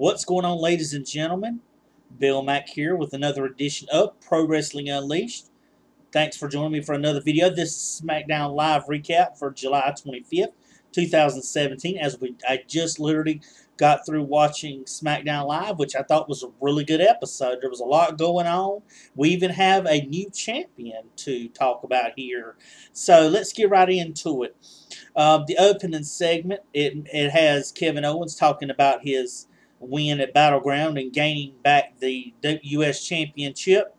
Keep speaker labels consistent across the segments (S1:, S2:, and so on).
S1: What's going on, ladies and gentlemen? Bill Mack here with another edition of Pro Wrestling Unleashed. Thanks for joining me for another video. This is SmackDown Live recap for July 25th, 2017. I just literally got through watching SmackDown Live, which I thought was a really good episode. There was a lot going on. We even have a new champion to talk about here. So let's get right into it. The opening segment, it has Kevin Owens talking about his win at Battleground and gaining back the U.S. Championship.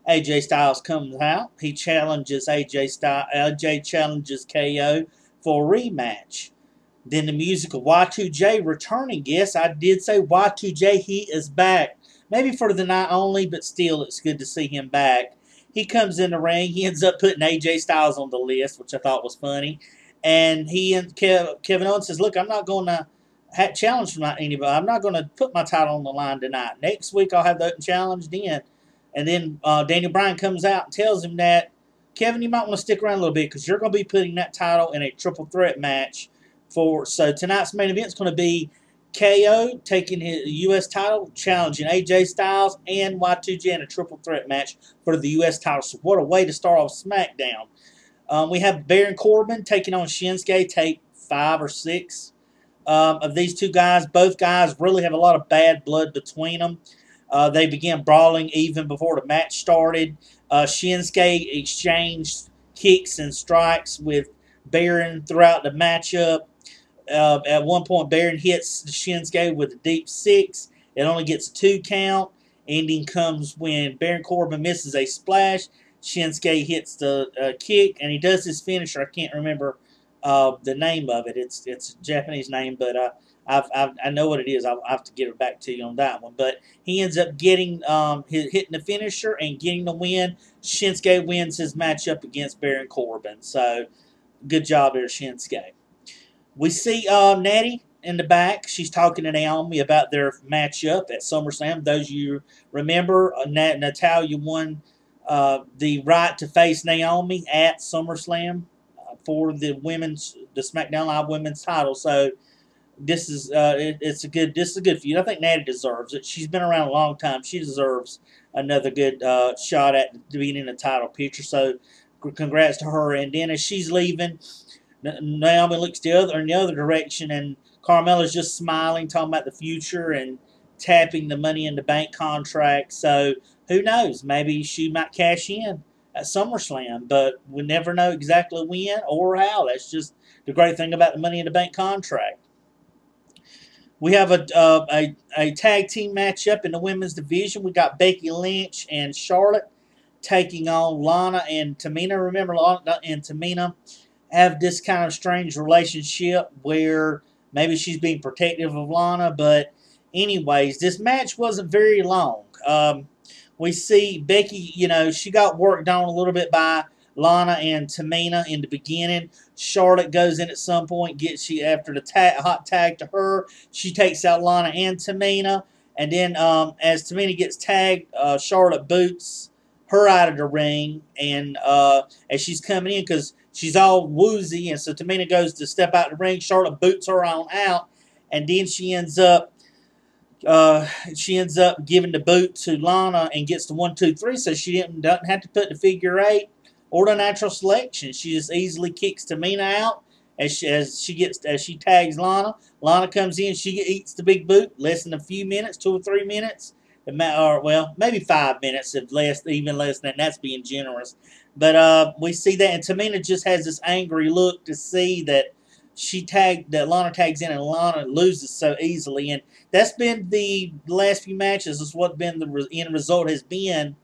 S1: AJ Styles comes out. He challenges AJ Styles. AJ challenges KO for a rematch. Then the music of Y2J returning. Yes, I did say Y2J. He is back. Maybe for the night only, but still, it's good to see him back. He comes in the ring. He ends up putting AJ Styles on the list, which I thought was funny. And Kevin Owens says, "Look, I'm not going to challenge from anybody. I'm not going to put my title on the line tonight. Next week, I'll have the open challenge then." And then Daniel Bryan comes out and tells him that, "Kevin, you might want to stick around a little bit because you're going to be putting that title in a triple threat match." So tonight's main event is going to be KO taking his U.S. title, challenging AJ Styles and Y2J in a triple threat match for the U.S. title. So what a way to start off SmackDown. We have Baron Corbin taking on Shinsuke, tape 5 or 6 of these two guys. Both guys really have a lot of bad blood between them. They began brawling even before the match started. Shinsuke exchanged kicks and strikes with Baron throughout the matchup. At one point, Baron hits Shinsuke with a deep 6. It only gets a 2 count. Ending comes when Baron Corbin misses a splash. Shinsuke hits the kick, and he does his finisher. I can't remember the name of it. It's a Japanese name, but I know what it is. I'll have to get it back to you on that one. But he ends up getting hitting the finisher and getting the win. Shinsuke wins his matchup against Baron Corbin. So good job there, Shinsuke. We see Natty in the back. She's talking to Naomi about their matchup at SummerSlam. Those you remember, Natalya won the right to face Naomi at SummerSlam for the SmackDown Live women's title. So this is it's a good feud. I think Natty deserves it. She's been around a long time. She deserves another good shot at being in the title picture. So congrats to her. And then as she's leaving, Naomi looks in the other direction, and Carmella's just smiling, talking about the future and tapping the Money in the Bank contract. So who knows? Maybe she might cash in at SummerSlam, but we never know exactly when or how. That's just the great thing about the Money in the Bank contract. We have a tag team matchup in the women's division. We got Becky Lynch and Charlotte taking on Lana and Tamina. Remember, Lana and Tamina have this kind of strange relationship where maybe she's being protective of Lana. But anyways, this match wasn't very long. We see Becky, she got worked on a little bit by Lana and Tamina in the beginning. Charlotte goes in at some point, after the hot tag to her, she takes out Lana and Tamina. And then as Tamina gets tagged, Charlotte boots her out of the ring. And as she's coming in, because she's all woozy, and so Tamina goes to step out the ring, Charlotte boots her on out, and then she ends up giving the boot to Lana and gets the 1, 2, 3, so she doesn't have to put the figure 8 or the natural selection. She just easily kicks Tamina out as she tags Lana. Lana comes in, she eats the big boot, less than a few minutes, 2 or 3 minutes, or maybe 5 minutes, even less than that. That's being generous. But we see that, and Tamina just has this angry look to see that Lana tags in and Lana loses so easily, and that's been the last few matches. Is what been the end result has been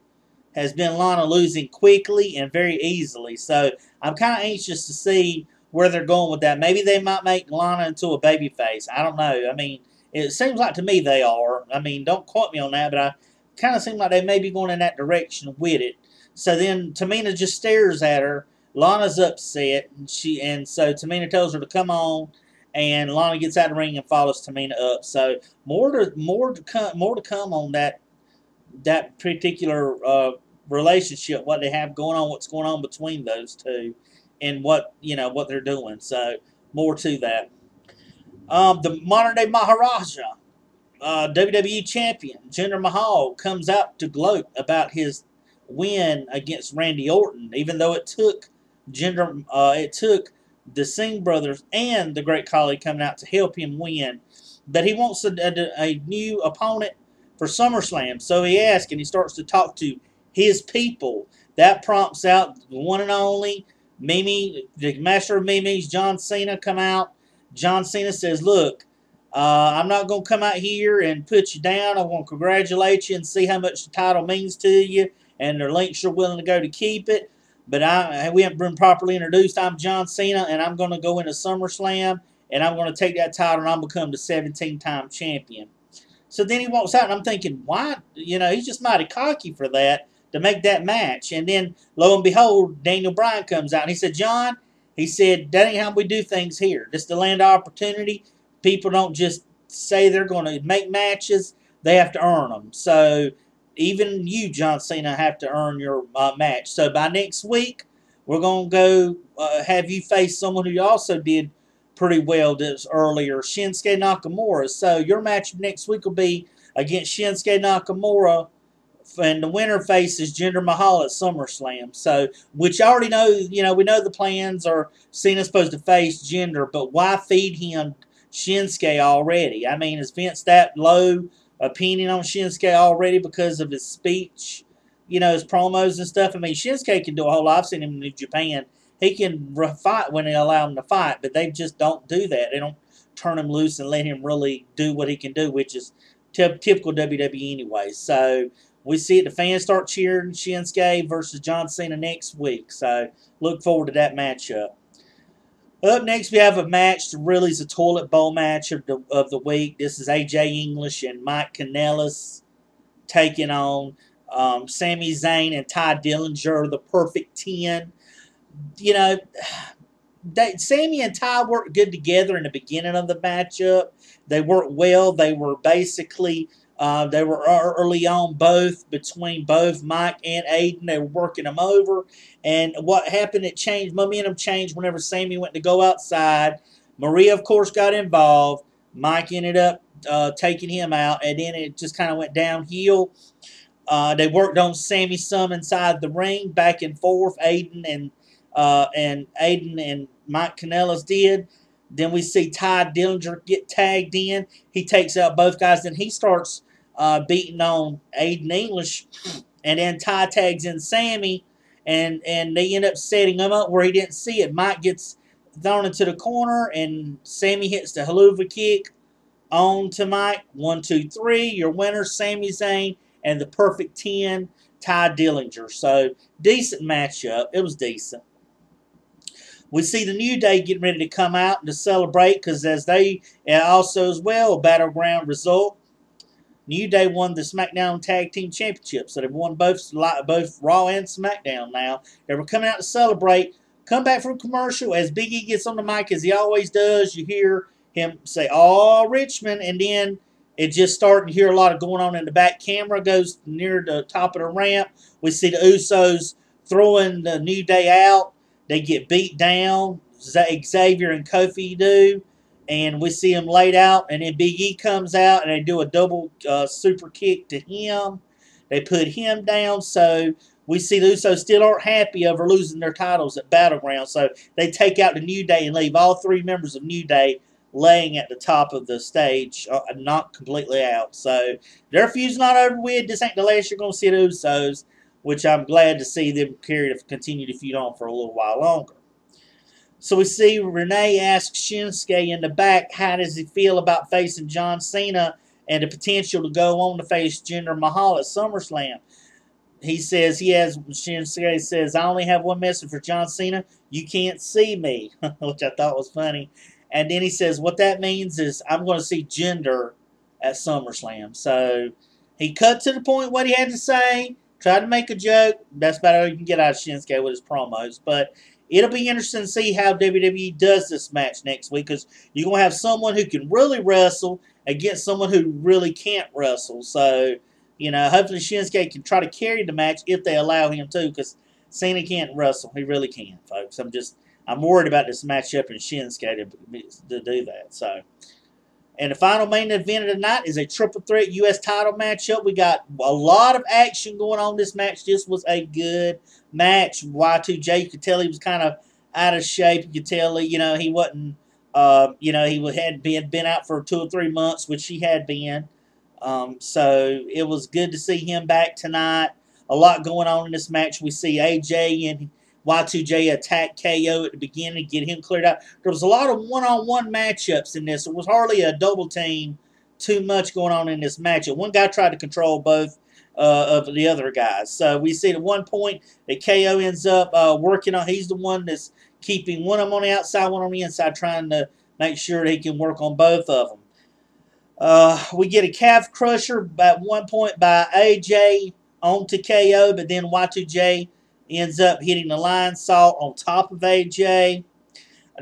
S1: Lana losing quickly and very easily. So I'm kind of anxious to see where they're going with that. Maybe they might make Lana into a babyface. I don't know. I mean, it seems like to me they are. I mean, don't quote me on that, but I kind of seem like they may be going in that direction with it. So then Tamina just stares at her. Lana's upset, and so Tamina tells her to come on, and Lana gets out of the ring and follows Tamina up. So more to come on that particular relationship, what they have going on, what's going on between those two, and what they're doing. So more to that. The modern day Maharaja WWE Champion Jinder Mahal comes out to gloat about his win against Randy Orton, even though it took it took the Singh brothers and the Great Khali coming out to help him win. But he wants a new opponent for SummerSlam, so he asks and he starts to talk to his people. That prompts out the one and only Mimi, the master of Mimi's, John Cena, come out. John Cena says, "Look, I'm not going to come out here and put you down. I want to congratulate you and see how much the title means to you and the lengths you're willing to go to keep it. But we haven't been properly introduced. I'm John Cena, and I'm going to go into SummerSlam, and I'm going to take that title, and I'm going to become the 17-time champion." So then he walks out, and I'm thinking, why? You know, he's just mighty cocky for that, to make that match. And then, lo and behold, Daniel Bryan comes out, and he said, "John," he said, "that ain't how we do things here. This is the land of opportunity. People don't just say they're going to make matches. They have to earn them. So even you, John Cena, have to earn your match. So by next week, we're going to go have you face someone who also did pretty well this earlier, Shinsuke Nakamura. So your match next week will be against Shinsuke Nakamura, and the winner faces Jinder Mahal at SummerSlam. So, which I already know, you know, we know the plans are Cena's supposed to face Jinder, but why feed him Shinsuke already? I mean, is Vince that low opinion on Shinsuke already because of his speech, you know, his promos and stuff? I mean, Shinsuke can do a whole lot. I've seen him in New Japan. He can fight when they allow him to fight, but they just don't do that. They don't turn him loose and let him really do what he can do, which is typical WWE anyway. So we see it. The fans start cheering Shinsuke versus John Cena next week. So look forward to that matchup. Up next, we have a match that really is a toilet bowl match of the week. This is AJ English and Mike Kanellis taking on Sami Zayn and Ty Dillinger, the Perfect 10. You know, Sami and Ty worked good together in the beginning of the matchup. They worked well. They were basically, they were early on between both Mike and Aiden. They were working them over. And what happened, it changed, momentum changed whenever Sami went to go outside. Maria, of course, got involved. Mike ended up taking him out, and then it just kind of went downhill. They worked on Sami some inside the ring, back and forth. Aiden and Mike Kanellis did. Then we see Ty Dillinger get tagged in. He takes out both guys. Then he starts beating on Aiden English. And then Ty tags in Sami. And they end up setting him up where he didn't see it. Mike gets thrown into the corner. And Sami hits the haluva kick on to Mike. 1, 2, 3. Your winner, Sami Zayn. And the Perfect 10, Ty Dillinger. So, decent matchup. It was decent. We see the New Day getting ready to come out and to celebrate because as they also as well, a battleground result. New Day won the SmackDown Tag Team Championship. So they've won both Raw and SmackDown now. They were coming out to celebrate. Come back from commercial. As Big E gets on the mic, as he always does, you hear him say, "Oh, Richmond," and then it just started to hear a lot of going on in the back. Camera goes near the top of the ramp. We see the Usos throwing the New Day out. They get beat down. Xavier and Kofi do. And we see him laid out. And then Big E comes out and they do a double super kick to him. They put him down. So we see the Usos still aren't happy over losing their titles at Battleground. So they take out the New Day and leave all 3 members of New Day laying at the top of the stage, not completely out. So their feud's not over with. This ain't the last you're going to see the Usos, which I'm glad to see them continue to feud on for a little while longer. So we see Renee ask Shinsuke in the back, how does he feel about facing John Cena and the potential to go on to face Jinder Mahal at SummerSlam? He says, Shinsuke says, "I only have one message for John Cena. You can't see me," which I thought was funny. And then he says, what that means is I'm going to see Jinder at SummerSlam. So he cut to the point what he had to say, tried to make a joke. That's about all you can get out of Shinsuke with his promos. But it'll be interesting to see how WWE does this match next week because you're going to have someone who can really wrestle against someone who really can't wrestle. So, you know, hopefully Shinsuke can try to carry the match if they allow him to because Cena can't wrestle. He really can't, folks. I'm worried about this matchup in Shinsuke to do that. So, And the final main event of the night is a triple threat U.S. title matchup. We got a lot of action going on this match. This was a good match. Y2J, you could tell he was kind of out of shape. You could tell, he wasn't, he had been out for 2 or 3 months, which he had been. So it was good to see him back tonight. A lot going on in this match. We see AJ and Y2J attack KO at the beginning, get him cleared out. There was a lot of one-on-one matchups in this. It was hardly a double team, too much going on in this matchup. One guy tried to control both of the other guys. So we see at one point that KO ends up working on, he's the one that's keeping one of them on the outside, one on the inside, trying to make sure that he can work on both of them. We get a calf crusher at one point by AJ onto KO, but then Y2J ends up hitting the lion salt on top of AJ.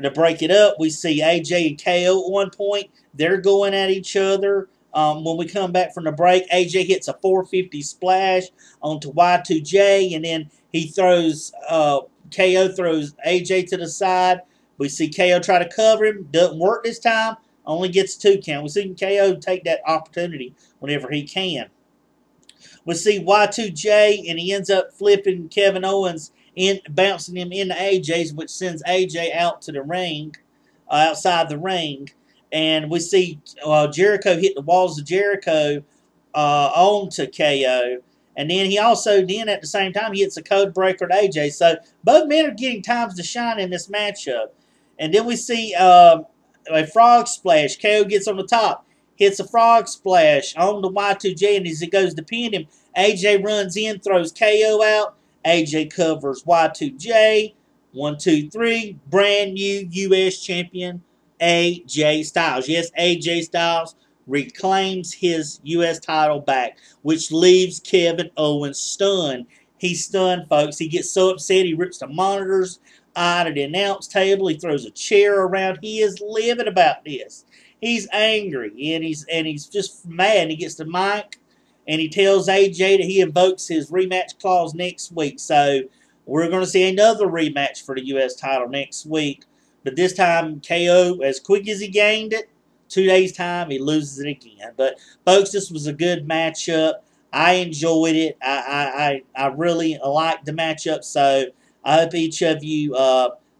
S1: To break it up, we see AJ and KO at one point. They're going at each other. When we come back from the break, AJ hits a 450 splash onto Y2J, and then he throws, KO throws AJ to the side. We see KO try to cover him. Doesn't work this time. Only gets 2 count. We see KO take that opportunity whenever he can. We see Y2J, and he ends up flipping Kevin Owens, bouncing him into AJ's, which sends AJ out to the ring, outside the ring. And we see Jericho hit the walls of Jericho onto KO. And then he also, at the same time, he hits a code breaker to AJ. So both men are getting times to shine in this matchup. And then we see a frog splash. KO gets on the top, hits a frog splash on the Y2J, and as he goes to pin him, AJ runs in, throws KO out. AJ covers Y2J. 1, 2, 3. Brand new U.S. champion, AJ Styles. Yes, AJ Styles reclaims his U.S. title back, which leaves Kevin Owens stunned. He's stunned, folks. He gets so upset, he rips the monitors out of the announce table. He throws a chair around. He is livid about this. He's angry, and he's just mad. He gets the mic, and he tells AJ that he invokes his rematch clause next week. So we're going to see another rematch for the U.S. title next week. But this time, KO, as quick as he gained it, 2 days' time, he loses it again. But, folks, this was a good matchup. I enjoyed it. I really liked the matchup. So I hope each of you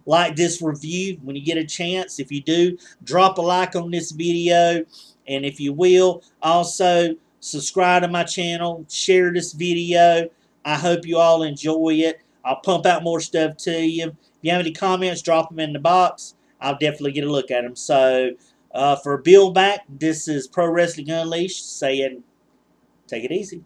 S1: like this review when you get a chance. If you do, drop a like on this video. And if you will, also subscribe to my channel. Share this video. I hope you all enjoy it. I'll pump out more stuff to you. If you have any comments, drop them in the box. I'll definitely get a look at them. So, for Bill Mack, this is Pro Wrestling Unleashed saying, take it easy.